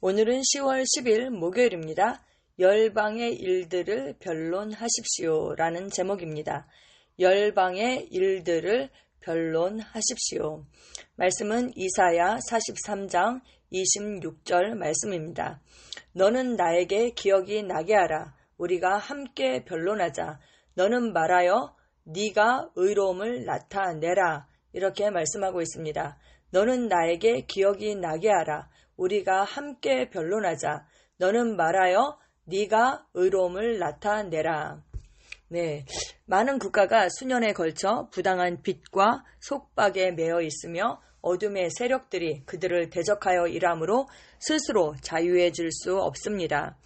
오늘은 10월 10일 목요일입니다. 열방의 일들을 변론하십시오 라는 제목입니다. 열방의 일들을 변론하십시오. 말씀은 이사야 43장 26절 말씀입니다. 너는 나에게 기억이 나게 하라. 우리가 함께 변론하자. 너는 말하여 네가 의로움을 나타내라. 이렇게 말씀하고 있습니다. 너는 나에게 기억이 나게 하라. 우리가 함께 변론하자. 너는 말하여 네가 의로움을 나타내라. 네, 많은 국가가 수년에 걸쳐 부당한 빚과 속박에 매여 있으며 어둠의 세력들이 그들을 대적하여 일하므로 스스로 자유해질 수 없습니다.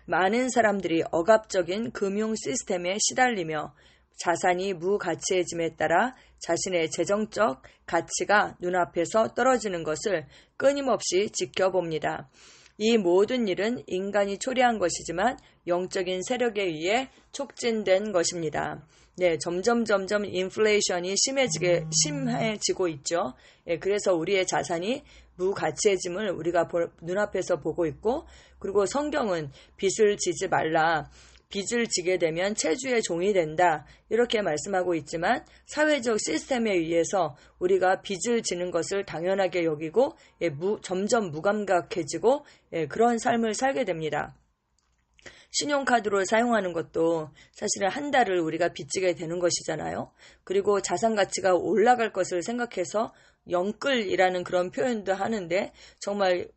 많은 사람들이 억압적인 금융 시스템에 시달리며 자산이 무가치해짐에 따라 자신의 재정적 가치가 눈앞에서 떨어지는 것을 끊임없이 지켜봅니다. 이 모든 일은 인간이 초래한 것이지만 영적인 세력에 의해 촉진된 것입니다. 네, 점점 인플레이션이 심해지고 있죠. 그래서 우리의 자산이 무가치해짐을 우리가 눈앞에서 보고 있고, 그리고 성경은 빚을 지지 말라. 빚을 지게 되면 체주의 종이 된다. 이렇게 말씀하고 있지만 사회적 시스템에 의해서 우리가 빚을 지는 것을 당연하게 여기고 점점 무감각해지고 그런 삶을 살게 됩니다. 신용카드로 사용하는 것도 사실은 한 달을 우리가 빚지게 되는 것이잖아요. 그리고 자산 가치가 올라갈 것을 생각해서 영끌이라는 그런 표현도 하는데 정말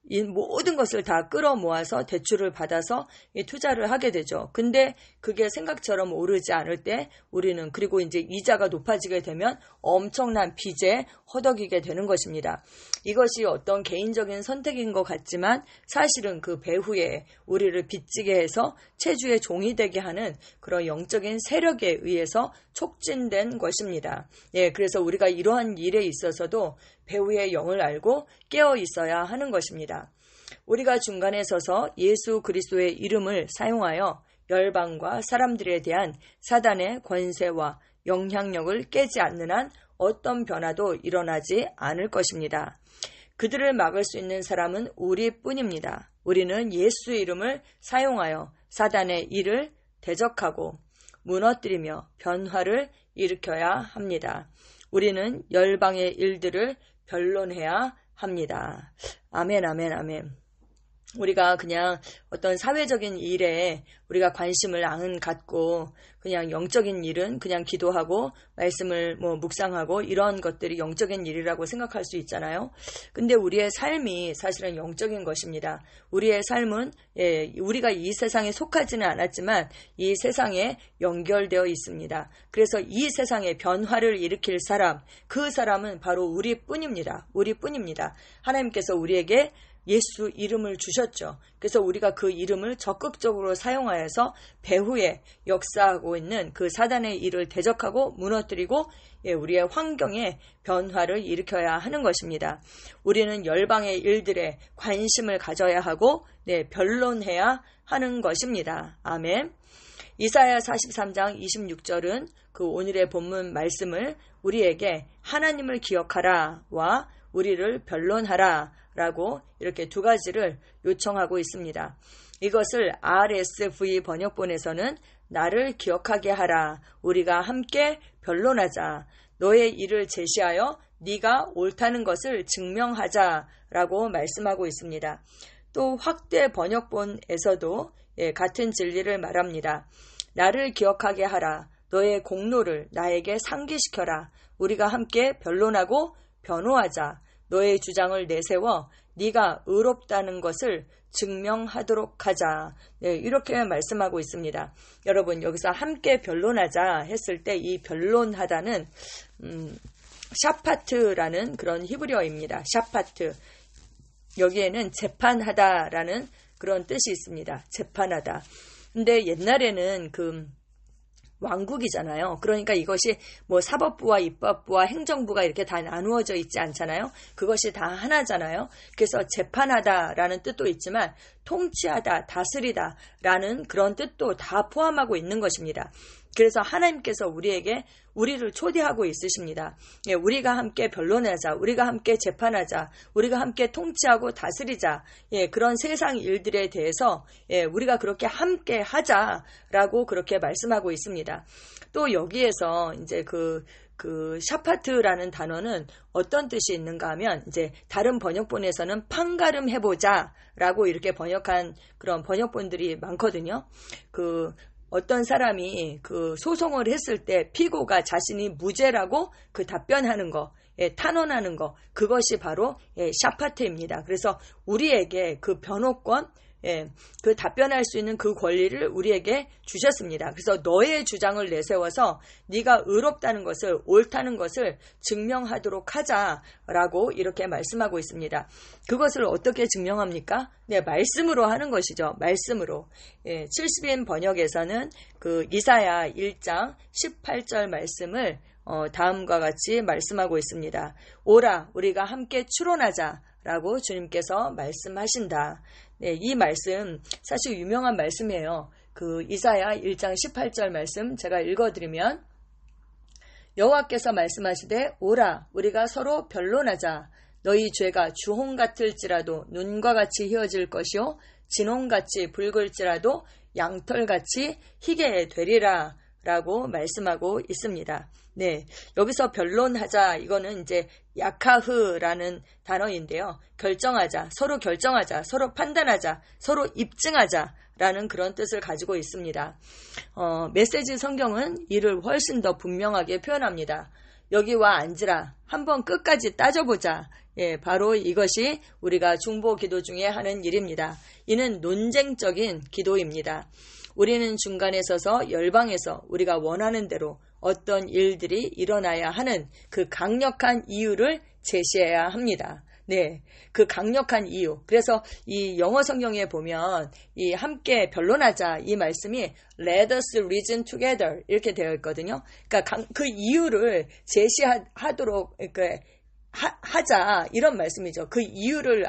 이 모든 것을 다 끌어모아서 대출을 받아서 투자를 하게 되죠. 근데 그게 생각처럼 오르지 않을 때 우리는 그리고 이제 이자가 높아지게 되면 엄청난 빚에 허덕이게 되는 것입니다. 이것이 어떤 개인적인 선택인 것 같지만 사실은 그 배후에 우리를 빚지게 해서 체주의 종이 되게 하는 그런 영적인 세력에 의해서 촉진된 것입니다. 네, 그래서 우리가 이러한 일에 있어서도 배후의 영을 알고 깨어 있어야 하는 것입니다. 우리가 중간에 서서 예수 그리스도의 이름을 사용하여 열방과 사람들에 대한 사단의 권세와 영향력을 깨지 않는 한 어떤 변화도 일어나지 않을 것입니다. 그들을 막을 수 있는 사람은 우리뿐입니다. 우리는 예수의 이름을 사용하여 사단의 일을 대적하고 무너뜨리며 변화를 일으켜야 합니다. 우리는 열방의 일들을 변론해야 합니다. 아멘, 아멘, 아멘. 우리가 그냥 어떤 사회적인 일에 우리가 관심을 안 갖고 그냥 영적인 일은 그냥 기도하고 말씀을 묵상하고 이런 것들이 영적인 일이라고 생각할 수 있잖아요. 근데 우리의 삶이 사실은 영적인 것입니다. 우리의 삶은 우리가 이 세상에 속하지는 않았지만 이 세상에 연결되어 있습니다. 그래서 이 세상에 변화를 일으킬 사람, 그 사람은 바로 우리뿐입니다. 우리뿐입니다. 하나님께서 우리에게 예수 이름을 주셨죠. 그래서 우리가 그 이름을 적극적으로 사용하여서 배후에 역사하고 있는 그 사단의 일을 대적하고 무너뜨리고 우리의 환경에 변화를 일으켜야 하는 것입니다. 우리는 열방의 일들에 관심을 가져야 하고 변론해야 하는 것입니다. 아멘. 이사야 43장 26절은 그 오늘의 본문 말씀을 우리에게 하나님을 기억하라와 우리를 변론하라 라고 이렇게 두 가지를 요청하고 있습니다. 이것을 RSV 번역본에서는 나를 기억하게 하라. 우리가 함께 변론하자. 너의 일을 제시하여 네가 옳다는 것을 증명하자 라고 말씀하고 있습니다. 또 확대 번역본에서도 같은 진리를 말합니다. 나를 기억하게 하라. 너의 공로를 나에게 상기시켜라. 우리가 함께 변론하고 변호하자. 너의 주장을 내세워 네가 의롭다는 것을 증명하도록 하자. 이렇게 말씀하고 있습니다. 여러분, 여기서 함께 변론하자 했을 때 이 변론하다는 샤파트라는 그런 히브리어입니다. 샤파트. 여기에는 재판하다라는 그런 뜻이 있습니다. 재판하다. 근데 옛날에는 왕국이잖아요. 그러니까 이것이 사법부와 입법부와 행정부가 이렇게 다 나누어져 있지 않잖아요. 그것이 다 하나잖아요. 그래서 재판하다라는 뜻도 있지만 통치하다, 다스리다라는 그런 뜻도 다 포함하고 있는 것입니다. 그래서 하나님께서 우리를 초대하고 있으십니다. 예, 우리가 함께 변론하자, 우리가 함께 재판하자, 우리가 함께 통치하고 다스리자. 예, 그런 세상 일들에 대해서 우리가 그렇게 함께 하자라고 그렇게 말씀하고 있습니다. 또 여기에서 이제 그 샤파트라는 단어는 어떤 뜻이 있는가 하면, 이제 다른 번역본에서는 판가름 해보자 라고 이렇게 번역한 그런 번역본들이 많거든요. 어떤 사람이 소송을 했을 때 피고가 자신이 무죄라고 답변하는 거, 탄원하는 거, 그것이 바로 샤파트입니다. 그래서 우리에게 그 변호권, 답변할 수 있는 그 권리를 우리에게 주셨습니다. 그래서 너의 주장을 내세워서 네가 의롭다는 것을, 옳다는 것을 증명하도록 하자라고 이렇게 말씀하고 있습니다. 그것을 어떻게 증명합니까? 네, 말씀으로 하는 것이죠. 말씀으로. 70인 번역에서는 이사야 1장 18절 말씀을 다음과 같이 말씀하고 있습니다. 오라, 우리가 함께 추론하자 라고 주님께서 말씀하신다. 네, 이 말씀 사실 유명한 말씀이에요. 이사야 1장 18절 말씀 제가 읽어드리면, 여호와께서 말씀하시되 오라, 우리가 서로 변론하자. 너희 죄가 주홍 같을지라도 눈과 같이 희어질 것이요 진홍같이 붉을지라도 양털같이 희게 되리라 라고 말씀하고 있습니다. 네, 여기서 변론하자, 이거는 이제 야카흐라는 단어인데요. 결정하자, 서로 결정하자, 서로 판단하자, 서로 입증하자 라는 그런 뜻을 가지고 있습니다. 메시지 성경은 이를 훨씬 더 분명하게 표현합니다. 여기와 앉으라, 한번 끝까지 따져보자. 예, 바로 이것이 우리가 중보 기도 중에 하는 일입니다. 이는 논쟁적인 기도입니다. 우리는 중간에 서서 열방에서 우리가 원하는 대로 어떤 일들이 일어나야 하는 그 강력한 이유를 제시해야 합니다. 네, 그 강력한 이유. 그래서 이 영어 성경에 보면 이 함께 변론하자, 이 말씀이 Let us reason together 이렇게 되어 있거든요. 그러니까 그 이유를 제시하도록 하자, 이런 말씀이죠. 그 이유를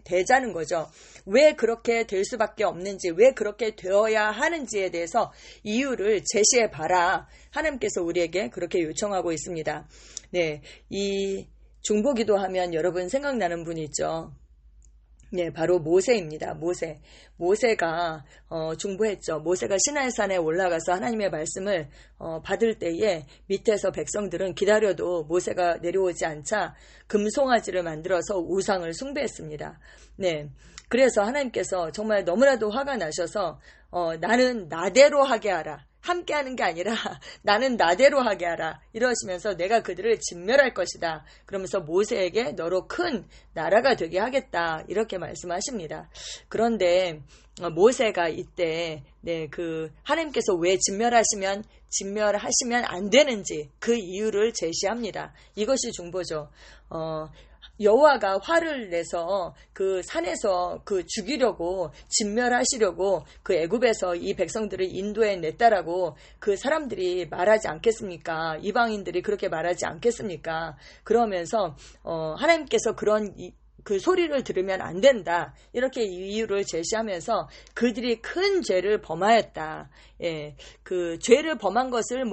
대자는 거죠. 왜 그렇게 될 수밖에 없는지, 왜 그렇게 되어야 하는지에 대해서 이유를 제시해 봐라. 하나님께서 우리에게 그렇게 요청하고 있습니다. 네, 이 중보기도 하면 여러분 생각나는 분이 있죠. 네, 바로 모세입니다. 모세가 중보했죠. 모세가 시내산에 올라가서 하나님의 말씀을 받을 때에 밑에서 백성들은 기다려도 모세가 내려오지 않자 금송아지를 만들어서 우상을 숭배했습니다. 네, 그래서 하나님께서 정말 너무나도 화가 나셔서 나는 나대로 하게 하라. 함께 하는 게 아니라 나는 나대로 하게 하라. 이러시면서 내가 그들을 진멸할 것이다. 그러면서 모세에게 너로 큰 나라가 되게 하겠다. 이렇게 말씀하십니다. 그런데 모세가 이때 하나님께서 왜 진멸하시면 안 되는지 그 이유를 제시합니다. 이것이 중보죠. 여호와가 화를 내서 그 산에서 죽이려고, 진멸하시려고 그 애굽에서 이 백성들을 인도해 냈다라고 그 사람들이 말하지 않겠습니까? 이방인들이 그렇게 말하지 않겠습니까? 그러면서 하나님께서 그 소리를 들으면 안 된다. 이렇게 이유를 제시하면서 그들이 큰 죄를 범하였다. 예, 그 죄를 범한 것을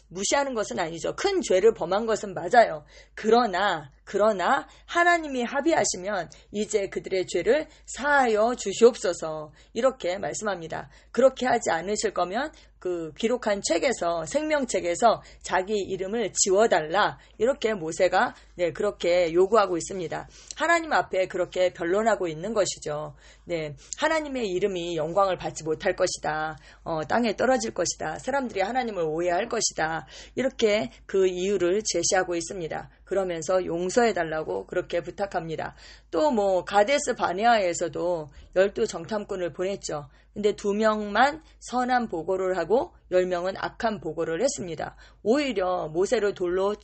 무시하는 것은 아니죠. 큰 죄를 범한 것은 맞아요. 그러나 하나님이 합의하시면 이제 그들의 죄를 사하여 주시옵소서. 이렇게 말씀합니다. 그렇게 하지 않으실 거면 기록한 책에서, 생명책에서 자기 이름을 지워달라. 이렇게 모세가 그렇게 요구하고 있습니다. 하나님 앞에 그렇게 변론하고 있는 것이죠. 네, 하나님의 이름이 영광을 받지 못할 것이다. 땅에 떨어질 것이다. 사람들이 하나님을 오해할 것이다. 이렇게 그 이유를 제시하고 있습니다. 그러면서 용서해달라고 그렇게 부탁합니다. 또 가데스 바네아에서도 12정탐꾼을 보냈죠. 근데 2명만 선한 보고를 하고 10명은 악한 보고를 했습니다. 오히려 모세를 돌로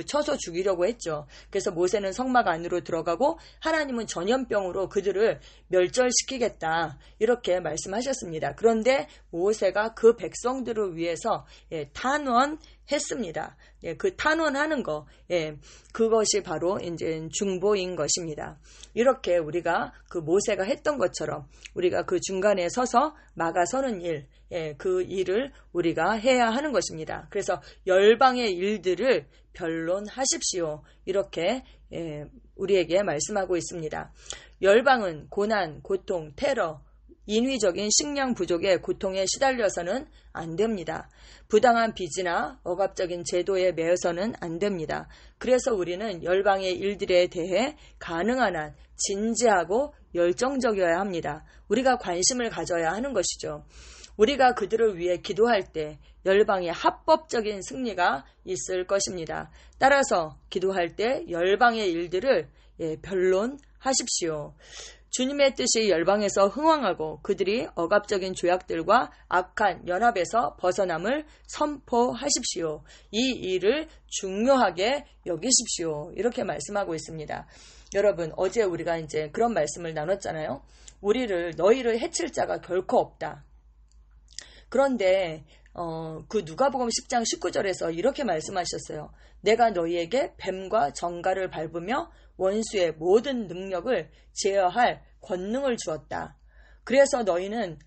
쳐서 죽이려고 했죠. 그래서 모세는 성막 안으로 들어가고 하나님은 전염병으로 그들을 멸절시키겠다. 이렇게 말씀하셨습니다. 그런데 모세가 그 백성들을 위해서 탄원 했습니다. 예, 그 탄원하는 거, 예, 그것이 바로 이제 중보인 것입니다. 이렇게 우리가 그 모세가 했던 것처럼 우리가 그 중간에 서서 막아서는 일, 예, 그 일을 우리가 해야 하는 것입니다. 그래서 열방의 일들을 변론하십시오. 이렇게 예, 우리에게 말씀하고 있습니다. 열방은 고난, 고통, 테러, 인위적인 식량 부족의 고통에 시달려서는 안 됩니다. 부당한 빚이나 억압적인 제도에 매여서는 안 됩니다. 그래서 우리는 열방의 일들에 대해 가능한 한 진지하고 열정적이어야 합니다. 우리가 관심을 가져야 하는 것이죠. 우리가 그들을 위해 기도할 때 열방의 합법적인 승리가 있을 것입니다. 따라서 기도할 때 열방의 일들을 변론하십시오. 주님의 뜻이 열방에서 흥왕하고 그들이 억압적인 조약들과 악한 연합에서 벗어남을 선포하십시오. 이 일을 중요하게 여기십시오. 이렇게 말씀하고 있습니다. 여러분, 어제 우리가 이제 그런 말씀을 나눴잖아요. 너희를 해칠 자가 결코 없다. 그런데 그 누가복음 10장 19절에서 이렇게 말씀하셨어요. 내가 너희에게 뱀과 정갈을 밟으며 원수의 모든 능력을 제어할 권능을 주었다. 그래서 너희를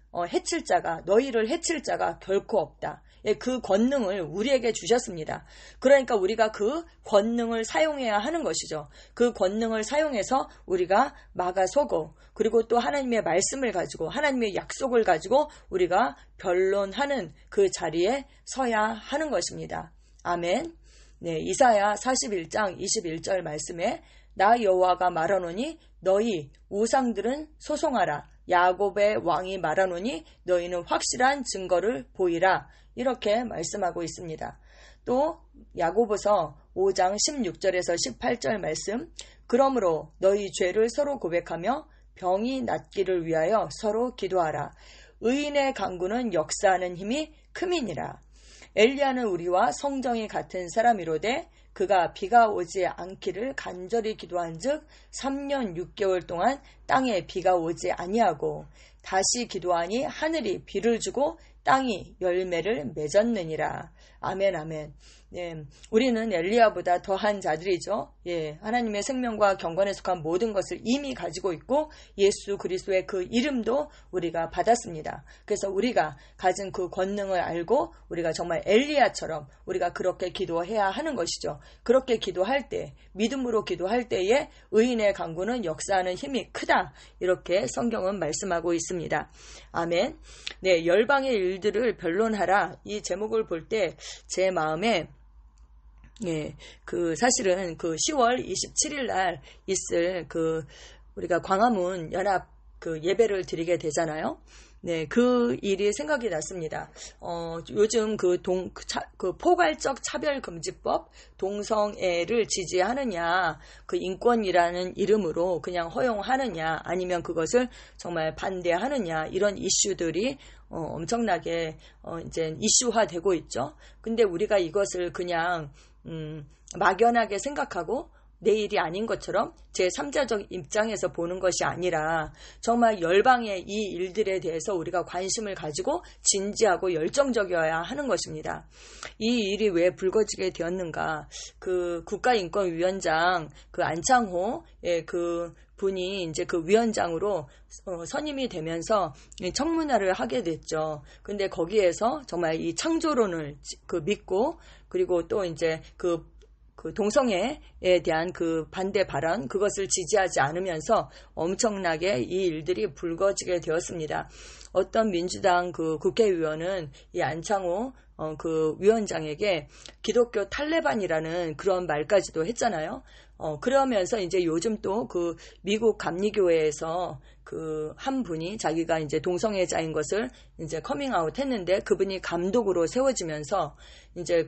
해칠 자가 결코 없다. 예, 그 권능을 우리에게 주셨습니다. 그러니까 우리가 그 권능을 사용해야 하는 것이죠. 그 권능을 사용해서 우리가 막아서고 그리고 또 하나님의 말씀을 가지고 하나님의 약속을 가지고 우리가 변론하는 그 자리에 서야 하는 것입니다. 아멘. 네, 이사야 41장 21절 말씀에 나 여호와가 말하노니 너희 우상들은 소송하라. 야곱의 왕이 말하노니 너희는 확실한 증거를 보이라. 이렇게 말씀하고 있습니다. 또 야고보서 5장 16절에서 18절 말씀. 그러므로 너희 죄를 서로 고백하며 병이 낫기를 위하여 서로 기도하라. 의인의 간구는 역사하는 힘이 크미니라. 엘리야는 우리와 성정이 같은 사람이로되 그가 비가 오지 않기를 간절히 기도한즉 3년 6개월 동안 땅에 비가 오지 아니하고 다시 기도하니 하늘이 비를 주고 땅이 열매를 맺었느니라. 아멘, 아멘. 네, 우리는 엘리야보다 더한 자들이죠. 예, 하나님의 생명과 경건에 속한 모든 것을 이미 가지고 있고 예수 그리스도의 그 이름도 우리가 받았습니다. 그래서 우리가 가진 그 권능을 알고 우리가 정말 엘리야처럼 우리가 그렇게 기도해야 하는 것이죠. 그렇게 기도할 때, 믿음으로 기도할 때에 의인의 간구는 역사하는 힘이 크다. 이렇게 성경은 말씀하고 있습니다. 아멘. 네, 열방의 일들을 변론하라. 이 제목을 볼 때 제 마음에 사실은 10월 27일 날 있을 우리가 광화문 연합 예배를 드리게 되잖아요. 네, 그 일이 생각이 났습니다. 요즘 포괄적 차별금지법, 동성애를 지지하느냐, 인권이라는 이름으로 그냥 허용하느냐, 아니면 그것을 정말 반대하느냐, 이런 이슈들이 엄청나게 이제 이슈화되고 있죠. 근데 우리가 이것을 그냥 막연하게 생각하고 내 일이 아닌 것처럼 제3자적 입장에서 보는 것이 아니라 정말 열방의 이 일들에 대해서 우리가 관심을 가지고 진지하고 열정적이어야 하는 것입니다. 이 일이 왜 불거지게 되었는가? 국가인권위원장 안창호 분이 이제 위원장으로 선임이 되면서 청문회를 하게 됐죠. 근데 거기에서 정말 이 창조론을 믿고 그리고 또 이제 동성애에 대한 반대 발언, 그것을 지지하지 않으면서 엄청나게 이 일들이 불거지게 되었습니다. 어떤 민주당 국회의원은 이 안창호 위원장에게 기독교 탈레반이라는 그런 말까지도 했잖아요. 그러면서 이제 요즘 또 미국 감리교회에서 한 분이 자기가 이제 동성애자인 것을 이제 커밍아웃 했는데 그분이 감독으로 세워지면서 이제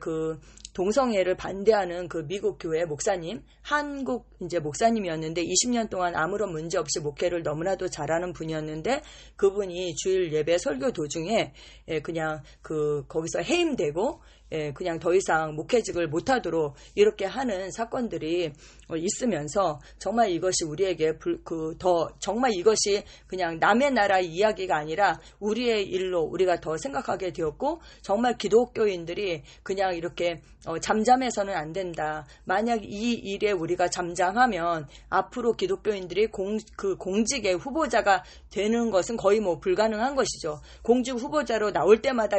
동성애를 반대하는 미국 교회 목사님, 한국 이제 목사님이었는데 20년 동안 아무런 문제 없이 목회를 너무나도 잘하는 분이었는데 그분이 주일 예배 설교 도중에 그냥 거기서 해임되고 그냥 더 이상 목회직을 못하도록 이렇게 하는 사건들이 있으면서 정말 이것이 우리에게 정말 이것이 그냥 남의 나라 이야기가 아니라 우리의 일로 우리가 더 생각하게 되었고, 정말 기독교인들이 그냥 이렇게 잠잠해서는 안 된다. 만약 이 일에 우리가 잠잠하면 앞으로 기독교인들이 공직의 후보자가 되는 것은 거의 불가능한 것이죠. 공직 후보자로 나올 때마다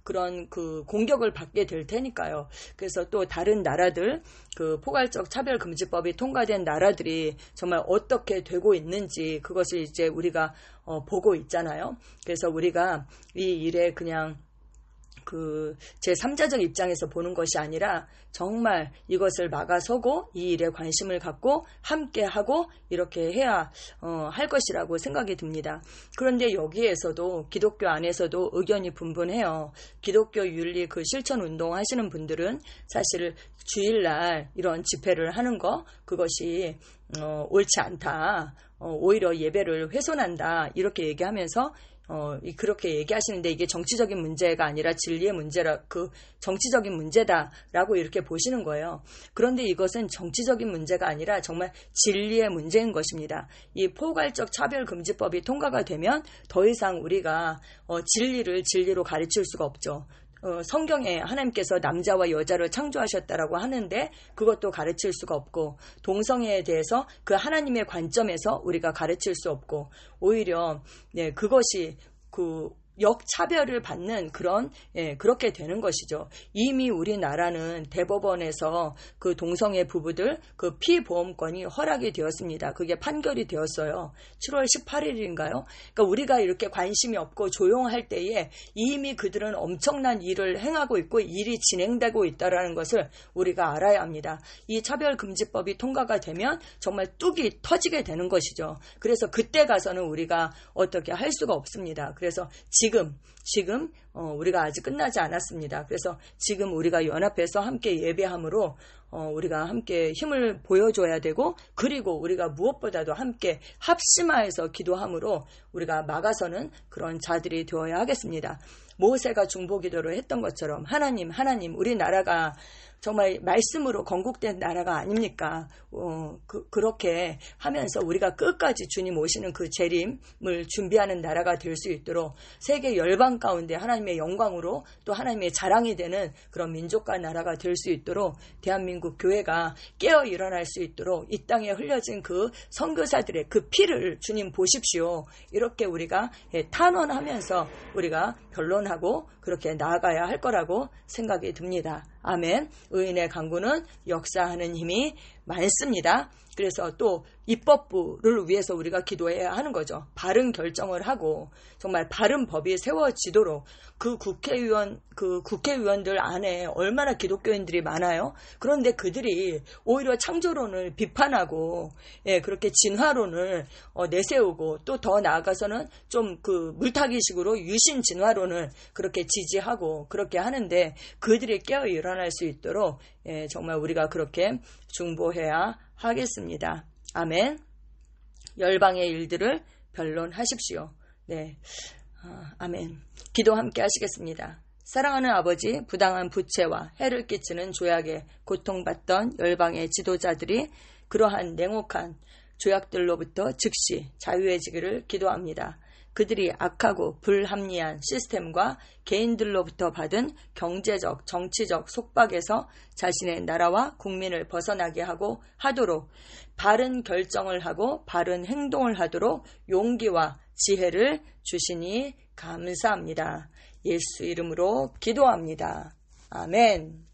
그런 공격을 받게 될 테니까요. 그래서 또 다른 나라들, 포괄적 차별금지법이 통과된 나라들이 정말 어떻게 되고 있는지 그것을 이제 우리가 보고 있잖아요. 그래서 우리가 이 일에 그냥 제3자적 입장에서 보는 것이 아니라 정말 이것을 막아서고 이 일에 관심을 갖고 함께하고 이렇게 해야 할 것이라고 생각이 듭니다. 그런데 여기에서도 기독교 안에서도 의견이 분분해요. 기독교 윤리 실천 운동 하시는 분들은 사실 주일날 이런 집회를 하는 그것이 옳지 않다. 오히려 예배를 훼손한다. 이렇게 얘기하면서 그렇게 얘기하시는데, 이게 정치적인 문제가 아니라 진리의 문제라, 정치적인 문제다라고 이렇게 보시는 거예요. 그런데 이것은 정치적인 문제가 아니라 정말 진리의 문제인 것입니다. 이 포괄적 차별금지법이 통과가 되면 더 이상 우리가 진리를 진리로 가르칠 수가 없죠. 성경에 하나님께서 남자와 여자를 창조하셨다라고 하는데 그것도 가르칠 수가 없고, 동성애에 대해서 하나님의 관점에서 우리가 가르칠 수 없고, 오히려 그것이 역차별을 받는 그렇게 되는 것이죠. 이미 우리나라는 대법원에서 동성애 부부들 피보험권이 허락이 되었습니다. 그게 판결이 되었어요. 7월 18일인가요? 그러니까 우리가 이렇게 관심이 없고 조용할 때에 이미 그들은 엄청난 일을 행하고 있고 일이 진행되고 있다는 것을 우리가 알아야 합니다. 이 차별금지법이 통과가 되면 정말 뚝이 터지게 되는 것이죠. 그래서 그때 가서는 우리가 어떻게 할 수가 없습니다. 그래서 지금 우리가 아직 끝나지 않았습니다. 그래서 지금 우리가 연합해서 함께 예배함으로 우리가 함께 힘을 보여줘야 되고, 그리고 우리가 무엇보다도 함께 합심하여서 기도함으로 우리가 막아서는 그런 자들이 되어야 하겠습니다. 모세가 중보기도를 했던 것처럼 하나님 우리 나라가 정말 말씀으로 건국된 나라가 아닙니까? 그렇게 하면서 우리가 끝까지 주님 오시는 그 재림을 준비하는 나라가 될 수 있도록 세계 열방 가운데 하나님의 영광으로 또 하나님의 자랑이 되는 그런 민족과 나라가 될 수 있도록 대한민국 교회가 깨어 일어날 수 있도록 이 땅에 흘려진 선교사들의 피를 주님 보십시오. 이렇게 우리가 탄원하면서 우리가 변론하고 그렇게 나아가야 할 거라고 생각이 듭니다. 아멘. 의인의 강구는 역사하는 힘이 많습니다. 그래서 또 입법부를 위해서 우리가 기도해야 하는 거죠. 바른 결정을 하고 정말 바른 법이 세워지도록 국회의원들 안에 얼마나 기독교인들이 많아요. 그런데 그들이 오히려 창조론을 비판하고 그렇게 진화론을 내세우고, 또 더 나아가서는 좀 물타기식으로 유신 진화론을 그렇게 지지하고 그렇게 하는데, 그들이 깨어 일어날 수 있도록 정말 우리가 그렇게 중보해야 하겠습니다. 아멘. 열방의 일들을 변론하십시오. 네. 아멘. 기도 함께 하시겠습니다. 사랑하는 아버지, 부당한 부채와 해를 끼치는 조약에 고통받던 열방의 지도자들이 그러한 냉혹한 조약들로부터 즉시 자유해지기를 기도합니다. 그들이 악하고 불합리한 시스템과 개인들로부터 받은 경제적, 정치적 속박에서 자신의 나라와 국민을 벗어나게 하도록 바른 결정을 하고 바른 행동을 하도록 용기와 지혜를 주시니 감사합니다. 예수 이름으로 기도합니다. 아멘.